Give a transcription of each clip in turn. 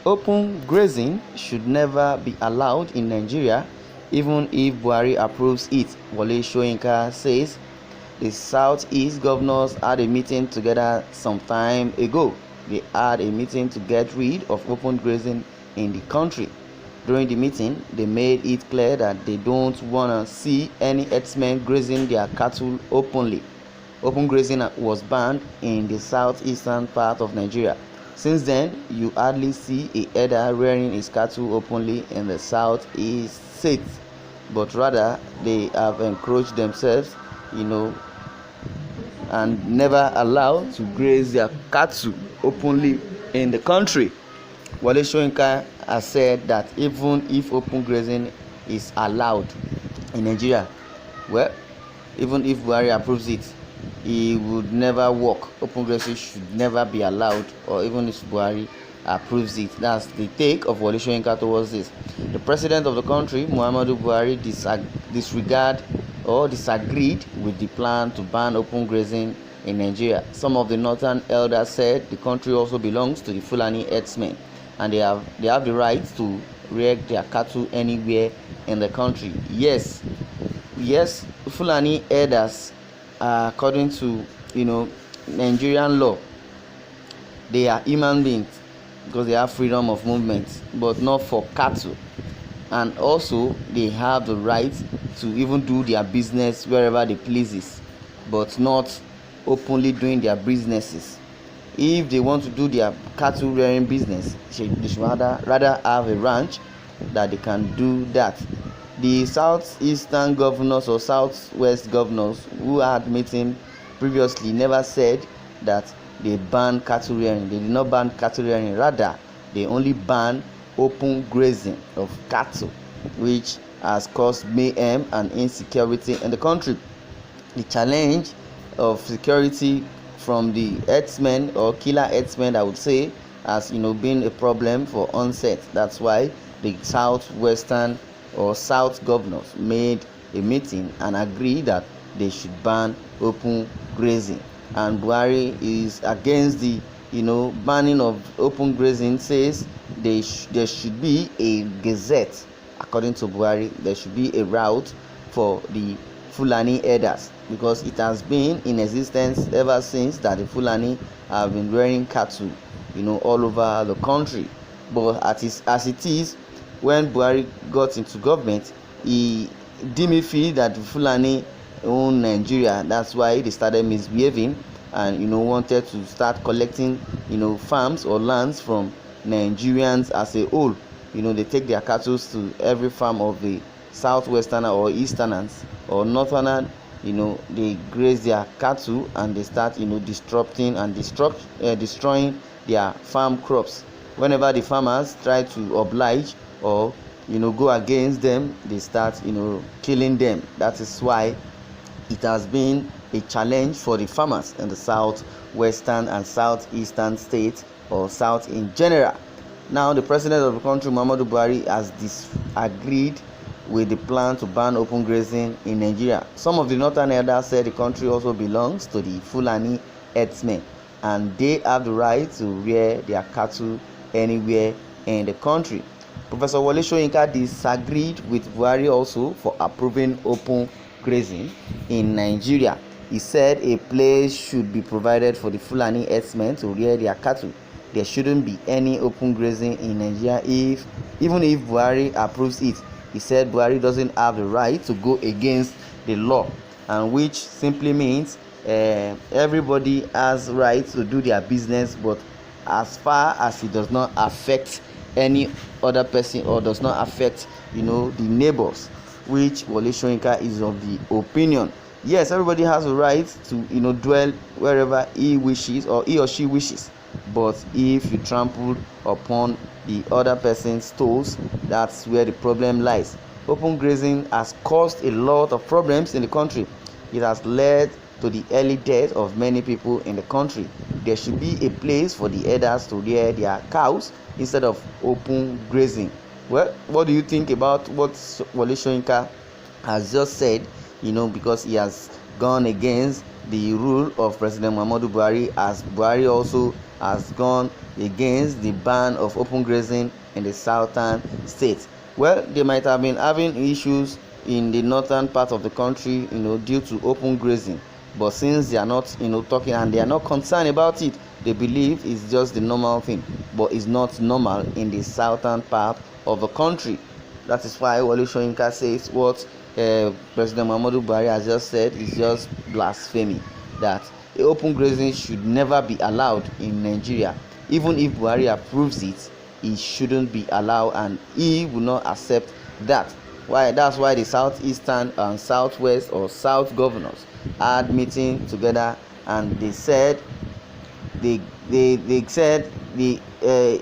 Open grazing should never be allowed in Nigeria, even if Buhari approves it, Wole Soyinka says. The Southeast governors had a meeting together some time ago. They had a meeting to get rid of open grazing in the country. During the meeting, they made it clear that they don't want to see any herdsmen grazing their cattle openly. Open grazing was banned in the southeastern part of Nigeria. Since then, you hardly see a herder rearing his cattle openly in the southeast states, but rather they have encroached themselves, and never allowed to graze their cattle openly in the country. Wole Soyinka has said that even if open grazing is allowed in Nigeria, even if Buhari approves it, he would never work. Open grazing should never be allowed, or even if Buhari approves it. That's the take of Wole Soyinka towards this. The president of the country, Muhammadu Buhari, disagreed with the plan to ban open grazing in Nigeria. Some of the northern elders said the country also belongs to the Fulani herdsmen, and they have the right to rear their cattle anywhere in the country. Yes, Fulani herders, according to Nigerian law, they are human beings because they have freedom of movement, but not for cattle. And also they have the right to even do their business wherever they pleases, but not openly doing their businesses. If they want to do their cattle rearing business, they should rather have a ranch that they can do that. The southeastern governors or southwest governors who had meeting previously never said that they banned cattle rearing. They did not ban cattle rearing, rather they only banned open grazing of cattle, which has caused mayhem and insecurity in the country. The challenge of security from the herdsmen or killer herdsmen, I would say, has been a problem for onset. That's why the southwestern or south governors made a meeting and agreed that they should ban open grazing. And Buhari is against the banning of open grazing, says there should be a gazette. According to Buhari, there should be a route for the Fulani herders, because it has been in existence ever since that the Fulani have been rearing cattle all over the country. But as it is, when Buhari got into government, he deemed it that the Fulani own Nigeria. That's why they started misbehaving and wanted to start collecting farms or lands from Nigerians as a whole. They take their cattle to every farm of the southwesterner or easterners or northerners. They graze their cattle and they start disrupting and destroying their farm crops. Whenever the farmers try to oblige or go against them, they start killing them. That is why it has been a challenge for the farmers in the southwestern and southeastern states, or south in general. Now the president of the country, Muhammadu Buhari, has disagreed with the plan to ban open grazing in Nigeria. Some of the northern elders said the country also belongs to the Fulani herdsmen, and they have the right to rear their cattle anywhere in the country. Professor Wole Soyinka disagreed with Buhari also for approving open grazing in Nigeria. He said a place should be provided for the Fulani herdsmen to rear their cattle. There shouldn't be any open grazing in Nigeria even if Buhari approves it. He said Buhari doesn't have the right to go against the law, and which simply means everybody has right to do their business, but as far as it does not affect any other person or does not affect the neighbors, which Wole Soyinka is of the opinion. Yes, everybody has a right to dwell wherever he wishes or he or she wishes, but if you trample upon the other person's toes, that's where the problem lies. Open grazing has caused a lot of problems in the country. It has led to the early death of many people in the country. There should be a place for the herders to rear their cows instead of open grazing. Well, what do you think about what Wole Soyinka has just said? Because he has gone against the rule of President Muhammadu Buhari, as Buhari also has gone against the ban of open grazing in the southern states. Well, they might have been having issues in the northern part of the country, due to open grazing, but since they are not, talking, and they are not concerned about it, they believe it's just the normal thing, but it's not normal in the southern part of the country. That is why Wole Soyinka says what President Muhammadu Buhari has just said is just blasphemy, that open grazing should never be allowed in Nigeria. Even if Buhari approves it, it shouldn't be allowed, and he will not accept that. That's why the southeastern and southwest or south governors had meeting together, and they said they said the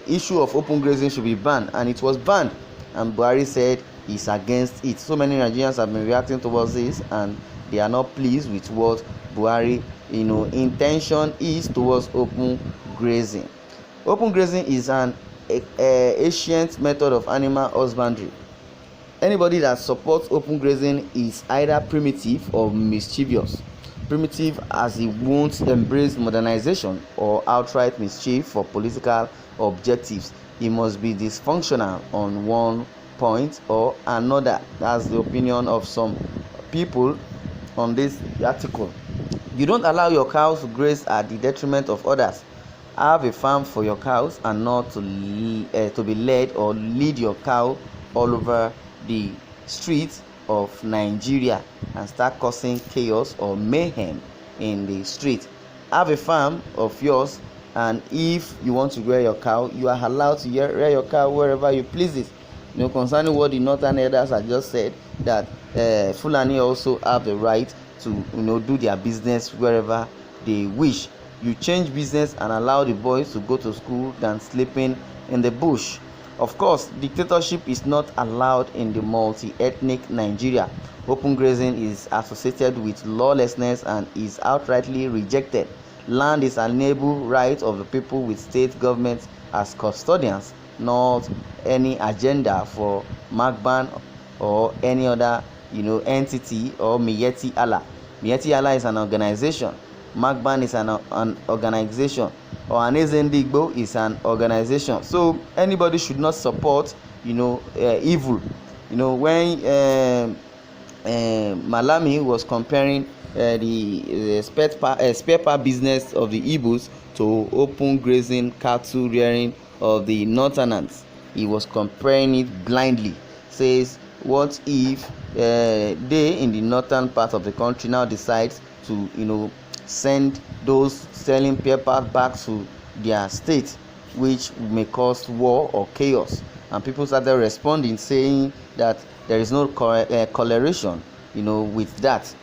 issue of open grazing should be banned, and it was banned, and Buhari said he's against it. So many Nigerians have been reacting towards this, and they are not pleased with what Buhari intention is towards open grazing. Open grazing is an ancient method of animal husbandry. Anybody that supports open grazing is either primitive or mischievous. Primitive as he won't embrace modernization, or outright mischief for political objectives. He must be dysfunctional on one point or another. That's the opinion of some people on this article. You don't allow your cows to graze at the detriment of others. Have a farm for your cows, and not to be led or lead your cow all over the streets of Nigeria and start causing chaos or mayhem in the street. Have a farm of yours, and if you want to rear your cow, you are allowed to rear your cow wherever you please it. Concerning what the northern elders have just said, that Fulani also have the right to do their business wherever they wish. You change business and allow the boys to go to school than sleeping in the bush. Of course, dictatorship is not allowed in the multi-ethnic Nigeria. Open grazing is associated with lawlessness and is outrightly rejected. Land is an inalienable right of the people, with state governments as custodians, not any agenda for Magban or any other entity, or Miyetti Allah. Miyetti Allah is an organization. Magban is an organization, or an Ezendigbo is an organization. So anybody should not support evil. When Malami was comparing the spare part business of the Igbos to open grazing cattle rearing of the Northerners, he was comparing it blindly. Says, what if they in the northern part of the country now decide to send those selling spare part back to their state, which may cause war or chaos? And people started responding, saying that there is no correlation with that.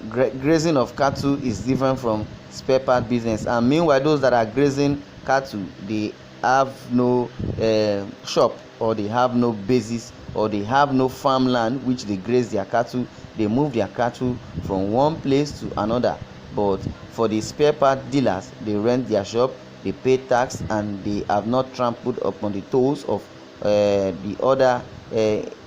Grazing of cattle is different from spare part business, and meanwhile those that are grazing cattle, they have no shop, or they have no basis, or they have no farmland which they graze their cattle. They move their cattle from one place to another. But for the spare part dealers, they rent their shop, they pay tax, and they have not trampled upon the toes of the other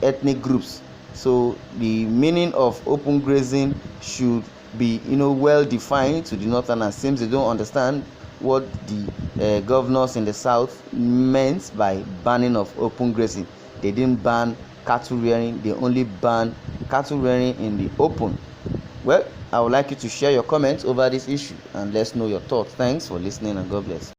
ethnic groups. So the meaning of open grazing should be well defined to the northerners. Seems they don't understand what the governors in the south meant by banning of open grazing. They didn't ban cattle rearing, they only ban cattle rearing in the open. Well, I would like you to share your comments over this issue, and let's know your thoughts. Thanks for listening, and God bless.